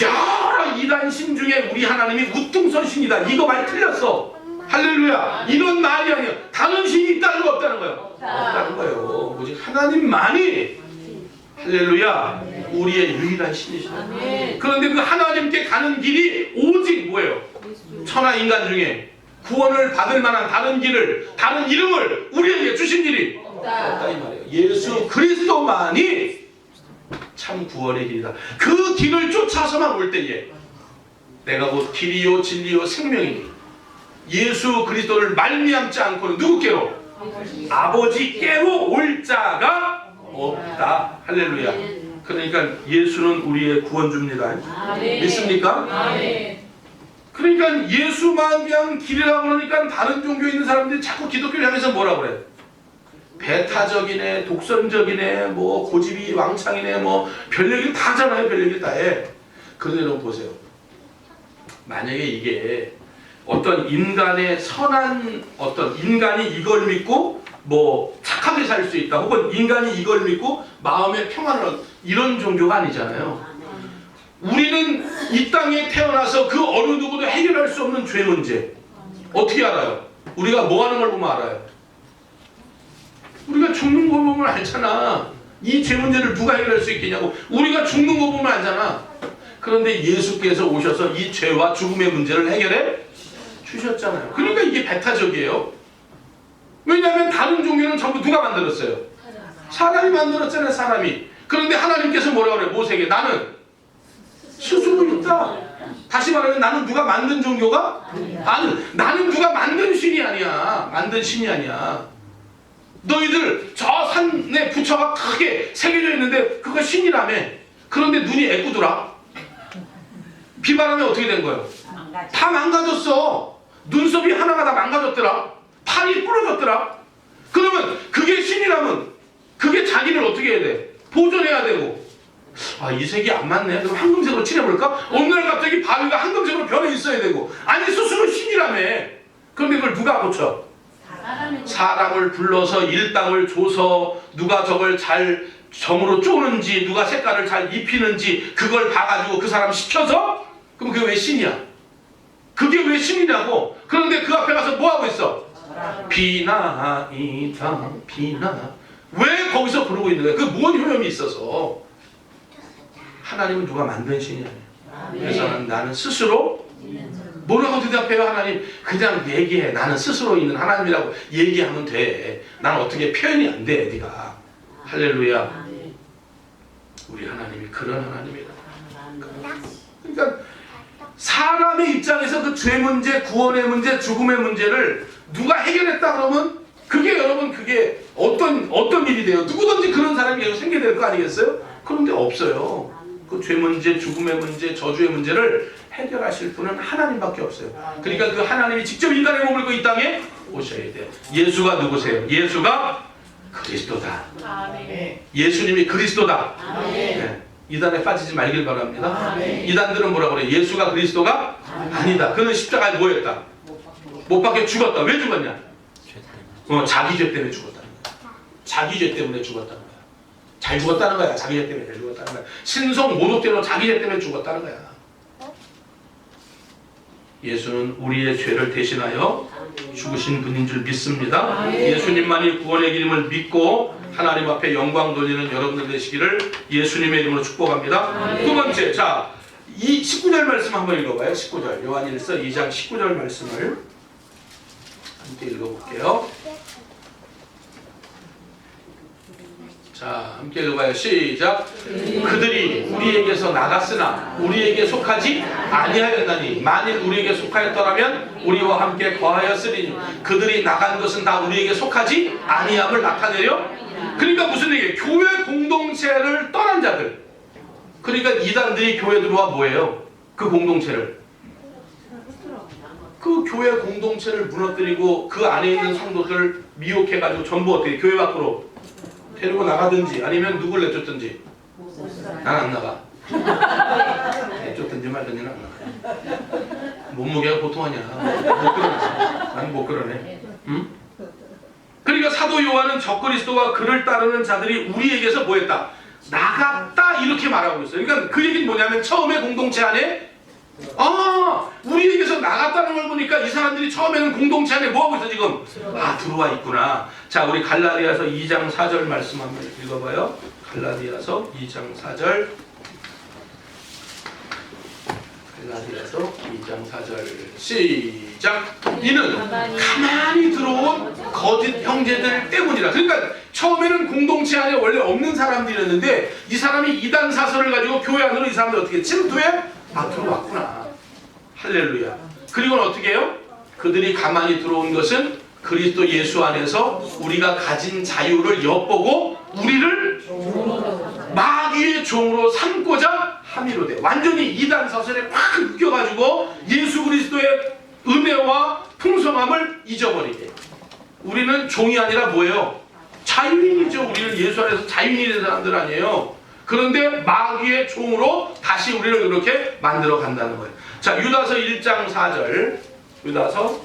여러 이단 신 중에 우리 하나님이 우등선 신이다. 이거 말 틀렸어. 할렐루야. 이런 말이 아니야. 다른 신이 있다는 거 없다는 거예요. 없다는 거예요. 오직 하나님만이, 할렐루야, 우리의 유일한 신이시다. 그런데 그 하나님께 가는 길이 오직 뭐예요? 천하 인간 중에 구원을 받을 만한 다른 길을, 다른 이름을 우리에게 주신 일이 없다 이 말이에요. 예수 그리스도만이 참 구원의 길이다. 그 길을 쫓아서만 올 때에 내가 곧 길이요 진리요 생명이니 예수 그리스도를 말미암지 않고는 누구께로? 아버지께로 올 자가 없다. 할렐루야. 그러니까 예수는 우리의 구원주입니다. 믿습니까? 그러니까 예수만 그냥 길이라고 그러니까 다른 종교에 있는 사람들이 자꾸 기독교를 향해서 뭐라 그래? 배타적이네, 독선적이네, 뭐 고집이 왕창이네, 뭐 별얘기를 다 하잖아요. 별얘기를 다 해. 그런데 여러분 보세요. 만약에 이게 어떤 인간의 선한 어떤 인간이 이걸 믿고 뭐 착하게 살 수 있다, 혹은 인간이 이걸 믿고 마음의 평안을 얻는 이런 종교가 아니잖아요. 우리는 이 땅에 태어나서 그 어느 누구도 해결할 수 없는 죄 문제 어떻게 알아요? 우리가 뭐 하는 걸 보면 알아요. 우리가 죽는 거 보면 알잖아. 이 죄 문제를 누가 해결할 수 있겠냐고. 우리가 죽는 거 보면 알잖아. 그런데 예수께서 오셔서 이 죄와 죽음의 문제를 해결해 주셨잖아요. 그러니까 이게 배타적이에요. 왜냐하면 다른 종교는 전부 누가 만들었어요? 사람이 만들었잖아요. 사람이. 그런데 하나님께서 뭐라고 그래요? 모세에게 나는 스스로 있다. 다시 말하면 나는 누가 만든 종교가? 나는 누가 만든 신이 아니야. 만든 신이 아니야. 너희들 저 산에 부처가 크게 새겨져 있는데 그거 신이라며. 그런데 눈이 애꾸더라. 비바람에 어떻게 된 거예요? 다 망가졌어. 눈썹이 하나가 다 망가졌더라. 팔이 부러졌더라. 그러면 그게 신이라면 그게 자기를 어떻게 해야 돼? 보존해야 되고. 아, 이 색이 안 맞네. 그럼 황금색으로 칠해볼까? 어느 날 갑자기 바위가 황금색으로 변해 있어야 되고. 아니 스스로 신이라며. 그런데 그걸 누가 고쳐? 사람을 불러서 일당을 줘서 누가 저걸 잘 점으로 쪼는지 누가 색깔을 잘 입히는지 그걸 봐가지고 그 사람 시켜서. 그럼 그게 왜 신이야? 그게 왜 신이냐고. 그런데 그 앞에 가서 뭐하고 있어? 비나이다 비나. 왜 거기서 부르고 있는 거야? 그 뭔 효험이 있어서. 하나님은 누가 만든 신이 아니에요. 그래서 나는 스스로 뭐라고 대답해요? 하나님 그냥 얘기해. 나는 스스로 있는 하나님이라고 얘기하면 돼. 난 어떻게 표현이 안 돼. 네가. 할렐루야. 우리 하나님이 그런 하나님이다. 그러니까 사람의 입장에서 그 죄 문제, 구원의 문제, 죽음의 문제를 누가 해결했다 그러면 그게 여러분 그게 어떤 일이 돼요? 누구든지 그런 사람이 계속 생겨야 될 거 아니겠어요? 그런데 없어요. 그 죄 문제, 죽음의 문제, 저주의 문제를 해결하실 분은 하나님밖에 없어요. 그러니까 그 하나님이 직접 인간의 몸을 입고 이 땅에 오셔야 돼요. 예수가 누구세요? 예수가 그리스도다. 예수님이 그리스도다. 네. 이단에 빠지지 말길 바랍니다. 이단들은 뭐라고 그래요? 예수가 그리스도가 아니다. 그는 십자가에 뭐 했다? 못 박혀 죽었다. 왜 죽었냐? 자기 죄 때문에 죽었다는 거야. 자기 죄 때문에 죽었다는 거야. 잘 죽었다는 거야. 자기 죄 때문에 잘 죽었다는 거야. 신성 모독죄로 자기 죄 때문에 죽었다는 거야. 예수는 우리의 죄를 대신하여 죽으신 분인 줄 믿습니다. 예수님만이 구원의 길임을 믿고 하나님 앞에 영광 돌리는 여러분들 되시기를 예수님의 이름으로 축복합니다. 두 번째, 자, 이 19절 말씀 한번 읽어봐요. 19절 요한일서 2장 19절 말씀을 함께 읽어볼게요. 자, 함께 읽어봐요. 시작. 그들이 우리에게서 나갔으나 우리에게 속하지 아니하였나니 만일 우리에게 속하였더라면 우리와 함께 거하였으리니 그들이 나간 것은 다 우리에게 속하지 아니함을 나타내려. 그러니까 무슨 얘기예요? 교회 공동체를 떠난 자들. 그러니까 이단들이 교회 들어와 뭐예요? 그 공동체를, 그 교회 공동체를 무너뜨리고 그 안에 있는 성도들을 미혹해가지고 전부 어떻게 교회 밖으로 데리고 나가든지 아니면 누굴 내쫓든지. 난 안 나가. 내쫓든지 말든지는 안 나가. 몸무게가 보통 아니야. 못 그러네. 난 못 그러네. 응? 그러니까 사도 요한은 적그리스도와 그를 따르는 자들이 우리에게서 뭐했다? 나갔다 이렇게 말하고 있어요. 그러니까 그 얘기는 뭐냐면 처음에 공동체 안에 우리에게서 나갔다는 걸 보니까 이 사람들이 처음에는 공동체 안에 뭐하고 있어 지금? 들어와 있구나. 자, 우리 갈라디아서 2장 4절 말씀 한번 읽어봐요. 갈라디아서 2장 4절. 갈라디아서 2장 4절 시작. 이는 가만히 들어온 거짓 형제들 때문이라. 그러니까 처음에는 공동체 안에 원래 없는 사람들이었는데 이 사람이 이단 사설을 가지고 교회 안으로 이 사람들 어떻게 침투해? 들어왔구나. 할렐루야. 그리고는 어떻게 해요? 그들이 가만히 들어온 것은 그리스도 예수 안에서 우리가 가진 자유를 엿보고 우리를 마귀의 종으로 삼고자 함이로 돼. 완전히 이단 사설에 팍 묶여가지고 예수 그리스도의 은혜와 풍성함을 잊어버리게. 우리는 종이 아니라 뭐예요? 자유인이죠. 우리는 예수 안에서 자유인이 된 사람들 아니에요. 그런데 마귀의 종으로 다시 우리를 그렇게 만들어 간다는 거예요. 자, 유다서 1장 4절. 유다서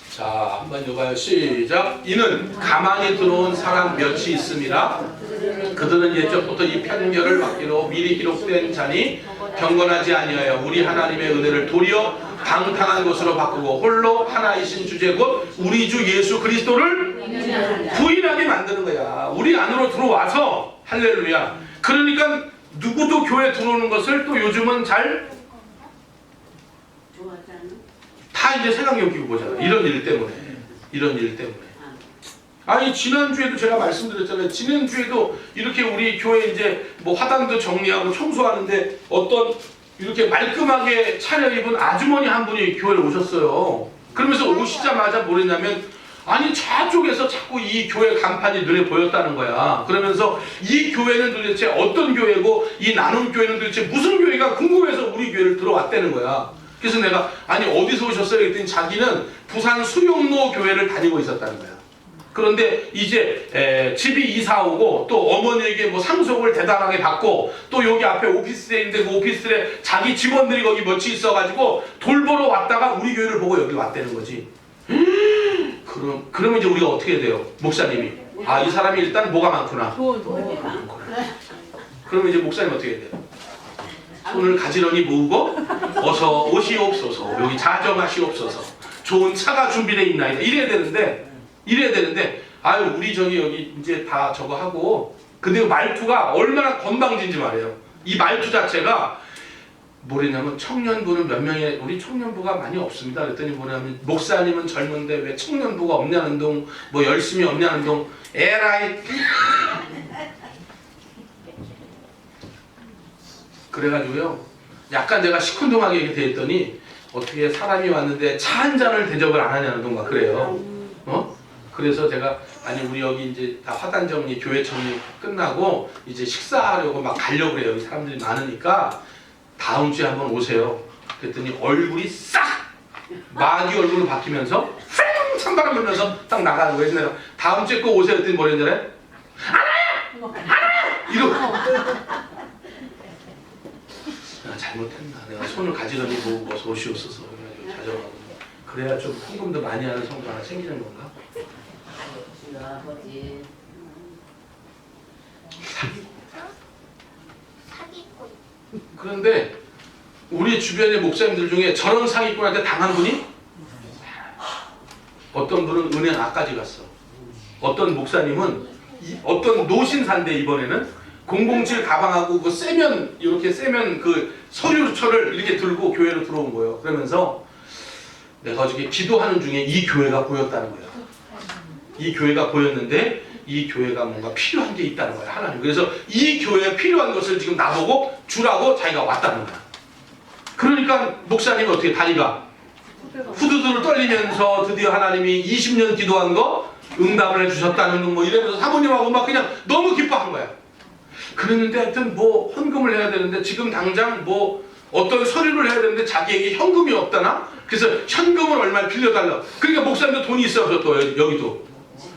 자, 한번 읽어봐요. 시작. 이는 가만히 들어온 사람 몇이 있음이라. 그들은 예적부터 이 편결을 받기로 미리 기록된 자니 경건하지 아니하여 우리 하나님의 은혜를 도리어 방탕한 것으로 바꾸고 홀로 하나이신 주제 곧 우리 주 예수 그리스도를 부인하게 만드는 거야. 우리 안으로 들어와서. 할렐루야. 그러니까 누구도 교회 들어오는 것을 또 요즘은 잘 다 이제 색안경 끼고 보잖아. 이런 일 때문에. 아니, 지난주에도 제가 말씀드렸잖아요. 지난주에도 이렇게 우리 교회 이제 뭐 화단도 정리하고 청소하는데 어떤 이렇게 말끔하게 차려입은 아주머니 한 분이 교회를 오셨어요. 그러면서 오시자마자 뭐랬냐면, 아니 저쪽에서 자꾸 이 교회 간판이 눈에 보였다는 거야. 그러면서 이 교회는 도대체 어떤 교회고 이 나눔 교회는 도대체 무슨 교회가 궁금해서 우리 교회를 들어왔다는 거야. 그래서 내가 아니 어디서 오셨어요? 그랬더니 자기는 부산 수용로 교회를 다니고 있었다는 거야. 그런데 이제 집이 이사 오고 또 어머니에게 뭐 상속을 대단하게 받고 또 여기 앞에 오피스텔에 있는데 그 오피스텔에 자기 직원들이 거기 며칠 있어가지고 돌보러 왔다가 우리 교회를 보고 여기 왔다는 거지. 그러면 이제 우리가 어떻게 돼요? 목사님이 아, 이 사람이 일단 뭐가 많구나. 그러면 이제 목사님 어떻게 돼요? 손을 가지런히 모으고 어서 오시옵소서, 여기 자정하시옵소서, 좋은 차가 준비되어 있나이다 이래야 되는데 아유 우리 저기 여기 이제 다 저거 하고. 근데 말투가 얼마나 건방진지 말이에요. 이 말투 자체가 뭐냐면 청년부는 몇 명이 우리 청년부가 많이 없습니다. 그랬더니 뭐냐면 목사님은 젊은데 왜 청년부가 없냐는 둥, 뭐 열심히 없냐는 둥. 에라이. 그래가지고요 약간 내가 시큰둥하게 이렇게 대했더니 어떻게 사람이 왔는데 차 한 잔을 대접을 안 하냐는 둥가 그래요. 그래서 제가 아니 우리 여기 이제 다 화단 정리 교회 정리 끝나고 이제 식사하려고 막 가려고 그래요. 사람들이 많으니까 다음 주에 한번 오세요. 그랬더니 얼굴이 싹 마귀 얼굴로 바뀌면서 팽 찬바람 불면서 딱 나가는 거예요. 내가 다음 주에 꼭 오세요. 그랬더니 뭐라 했잖아요. 안 와요! 이러고 잘못했나. 내가 손을 가지런히 모으고 어서 오시옵소서 그래가지고 자정하고 그래야 좀 헌금도 많이 하는 성도 하나 생기는 건가? 그런데 우리 주변의 목사님들 중에 저런 사기꾼한테 당한 분이 어떤 분은 은행 앞까지 갔어. 어떤 목사님은 어떤 노신사인데 이번에는 007 가방하고 그 세면 이렇게 세면 그 서류처를 이렇게 들고 교회로 들어온 거예요. 그러면서 내가 어저께 기도하는 중에 이 교회가 보였다는 거야. 이 교회가 보였는데 이 교회가 뭔가 필요한 게 있다는 거야, 하나님. 그래서 이 교회에 필요한 것을 지금 나보고 주라고 자기가 왔다는 거야. 그러니까 목사님은 어떻게 다리가 후두두를 떨리면서 드디어 하나님이 20년 기도한 거 응답을 해주셨다는 거 뭐 이러면서 사모님하고 막 그냥 너무 기뻐한 거야. 그랬는데 하여튼 뭐 헌금을 해야 되는데 지금 당장 뭐 어떤 서류를 해야 되는데 자기에게 현금이 없다나? 그래서 현금을 얼마 빌려달라. 그러니까 목사님도 돈이 있어서 또 여기도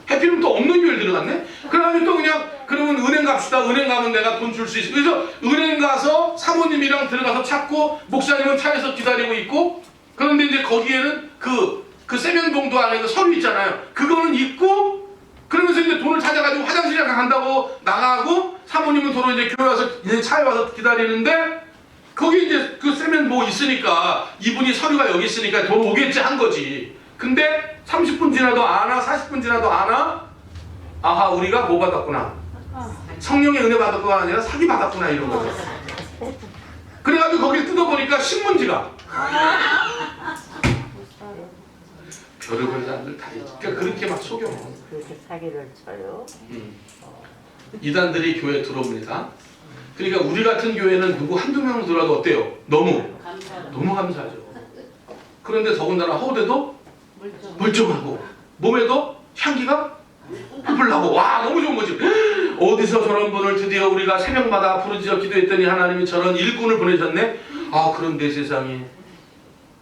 해피는 또 없는 교회를 들어갔네? 그러면 또 그냥 그러면 은행 갑시다. 은행 가면 내가 돈 줄 수 있어. 그래서 은행 가서 사모님이랑 들어가서 찾고 목사님은 차에서 기다리고 있고 그런데 이제 거기에는 그 세면봉도 안에 그 서류 있잖아요. 그거는 있고 그러면서 이제 돈을 찾아가지고 화장실에 간다고 나가고 사모님은 도로 이제 교회 와서 이제 차에 와서 기다리는데 거기 이제 그 세면봉 있으니까 이분이 서류가 여기 있으니까 돈 오겠지 한 거지. 근데 30분 지나도 안 와, 40분 지나도 안 와. 아하, 우리가 뭐 받았구나. 성령의 은혜 받았구나 아니라 사기 받았구나 이런 거죠. 그래가지고 거기를 뜯어보니까 신문지가 별의별 사람들 다 있지. 그러니까 그렇게 막 속여. 그렇게 사기를 쳐요. 이단들이 교회에 들어옵니다. 그러니까 우리 같은 교회는 누구 한두 명 들어도 어때요? 너무 감사하죠. 그런데 더군다나 허우대도 멀쩡하고 몸에도 향기가 뿔뿔나고 와 너무 좋은 거지. 어디서 저런 분을 드디어 우리가 새벽마다 부르짖어 기도했더니 하나님이 저런 일꾼을 보내셨네. 아 그런데 세상에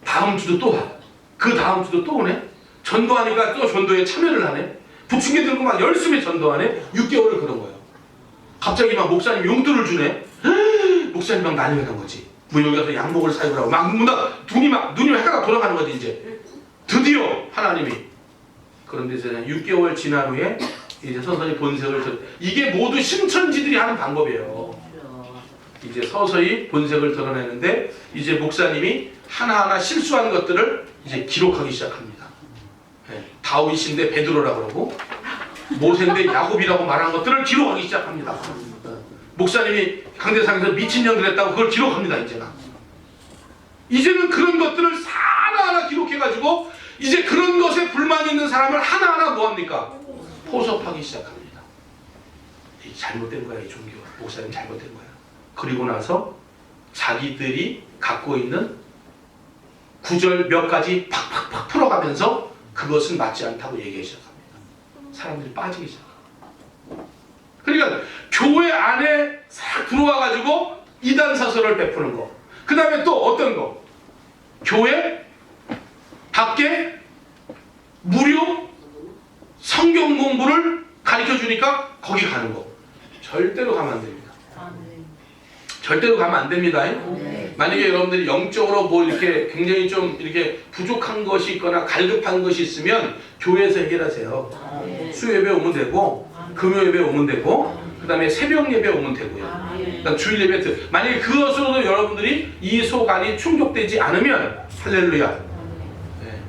다음 주도 또 와. 그 다음 주도 또 오네. 전도하니까 또 전도에 참여를 하네. 부침개 들고 막 열심히 전도하네. 6개월을 그런 거예요. 갑자기 막 목사님 용돈을 주네. 목사님 막 난리가 난 거지. 뭐 여기 가서 양복을 사입으라고 막 눈이 헷갈려 돌아가는 거지 이제. 드디어 하나님이. 그런데 세상 6개월 지난 후에 이제 서서히 본색을 이게 모두 신천지들이 하는 방법이에요. 이제 서서히 본색을 드러내는데 이제 목사님이 하나하나 실수한 것들을 이제 기록하기 시작합니다. 네. 다윗인데 베드로라고 그러고 모세인데 야곱이라고 말한 것들을 기록하기 시작합니다. 목사님이 강대상에서 미친년들 했다고 그걸 기록합니다. 이제는 그런 것들을 하나하나 기록해가지고 이제 그런 것에 불만이 있는 사람을 하나하나 뭐합니까? 포섭하기 시작합니다. 이 잘못된 거야 이 종교. 목사님 잘못된 거야. 그리고 나서 자기들이 갖고 있는 구절 몇 가지 팍팍팍 풀어가면서 그것은 맞지 않다고 얘기하기 시작합니다. 사람들이 빠지기 시작합니다. 그러니까 교회 안에 싹 들어와가지고 이단 사설을 베푸는 거. 그 다음에 또 어떤 거? 교회 밖에 무료 성경 공부를 가르쳐 주니까 거기 가는 거. 절대로 가면 안 됩니다. 절대로 가면 안 됩니다. 만약에 여러분들이 영적으로 뭐 이렇게 굉장히 좀 이렇게 부족한 것이 있거나 갈급한 것이 있으면 교회에서 해결하세요. 수요예배 오면 되고 금요예배 오면 되고 그 다음에 새벽 예배 오면 되고요. 그다음 주일 예배 만약에 그것으로도 여러분들이 이 속 안이 충족되지 않으면 할렐루야. 네.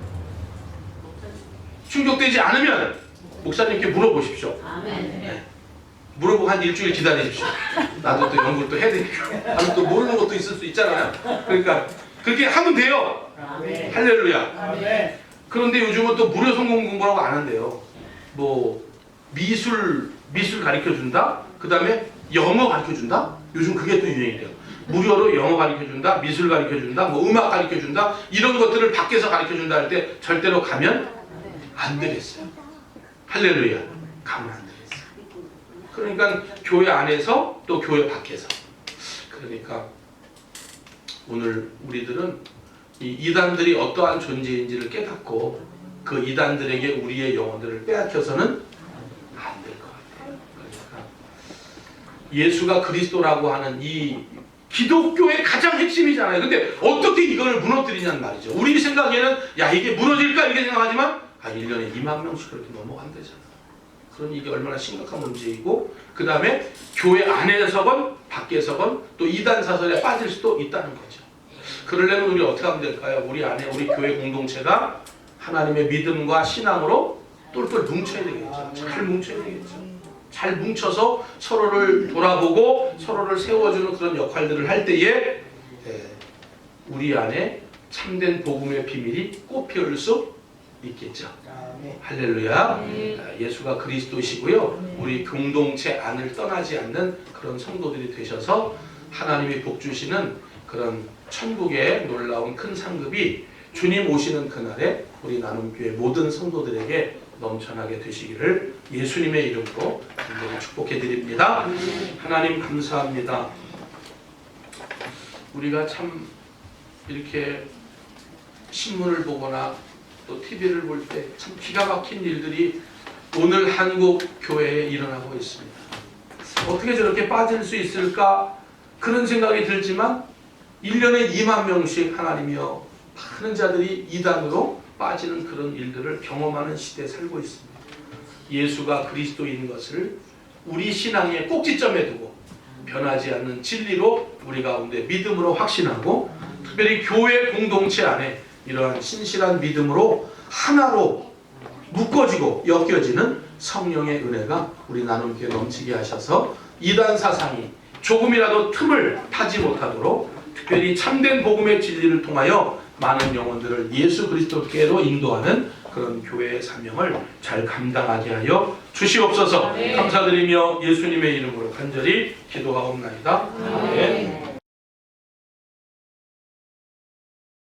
충족되지 않으면 목사님께 물어보십시오. 네. 물어보고 한 일주일 기다리십시오. 나도 또 연구를 또 해야 되니까. 나도 또 모르는 것도 있을 수 있잖아요. 그러니까 그렇게 하면 돼요. 할렐루야. 그런데 요즘은 또 무료 성공 공부라고 안 한대요. 뭐 미술 가르쳐 준다. 그 다음에 영어 가르쳐 준다. 요즘 그게 또 유행이래요. 무료로 영어 가르쳐 준다, 미술 가르쳐 준다, 뭐 음악 가르쳐 준다. 이런 것들을 밖에서 가르쳐 준다 할 때 절대로 가면 안 되겠어요. 할렐루야. 가면 안 되겠어요. 그러니까 교회 안에서 또 교회 밖에서. 그러니까 오늘 우리들은 이 이단들이 어떠한 존재인지를 깨닫고 그 이단들에게 우리의 영혼들을 빼앗겨서는 안 될 것 같아요. 그러니까 예수가 그리스도라고 하는 이 기독교의 가장 핵심이잖아요. 근데 어떻게 이걸 무너뜨리냐는 말이죠. 우리 생각에는 야 이게 무너질까 이렇게 생각하지만 1년에 2만 명씩 그렇게 넘어간대잖아. 그러니 이게 얼마나 심각한 문제이고 그 다음에 교회 안에서건 밖에서건 또 이단 사설에 빠질 수도 있다는 거죠. 그러려면 우리 어떻게 하면 될까요? 우리 안에 우리 교회 공동체가 하나님의 믿음과 신앙으로 똘똘 뭉쳐야 되겠죠. 잘 뭉쳐야 되겠죠. 잘 뭉쳐서 서로를 돌아보고 서로를 세워주는 그런 역할들을 할 때에 우리 안에 참된 복음의 비밀이 꽃피울 수 있겠죠. 할렐루야. 예수가 그리스도시고요. 우리 공동체 안을 떠나지 않는 그런 성도들이 되셔서 하나님이 복 주시는 그런 천국의 놀라운 큰 상급이 주님 오시는 그날에 우리 나눔교회 모든 성도들에게 넘쳐나게 되시기를 예수님의 이름으로 간절히 축복해 드립니다. 하나님 감사합니다. 우리가 참 이렇게 신문을 보거나 또 TV를 볼 때 참 기가 막힌 일들이 오늘 한국 교회에 일어나고 있습니다. 어떻게 저렇게 빠질 수 있을까 그런 생각이 들지만 1년에 2만 명씩 하나님이여 많은 자들이 이단으로 빠지는 그런 일들을 경험하는 시대에 살고 있습니다. 예수가 그리스도인 것을 우리 신앙의 꼭지점에 두고 변하지 않는 진리로 우리 가운데 믿음으로 확신하고 특별히 교회 공동체 안에 이러한 신실한 믿음으로 하나로 묶어지고 엮여지는 성령의 은혜가 우리 나눔교회 넘치게 하셔서 이단 사상이 조금이라도 틈을 타지 못하도록 특별히 참된 복음의 진리를 통하여 많은 영혼들을 예수 그리스도께로 인도하는 그런 교회의 사명을 잘 감당하게 하여 주시옵소서. 감사드리며 예수님의 이름으로 간절히 기도하옵나이다.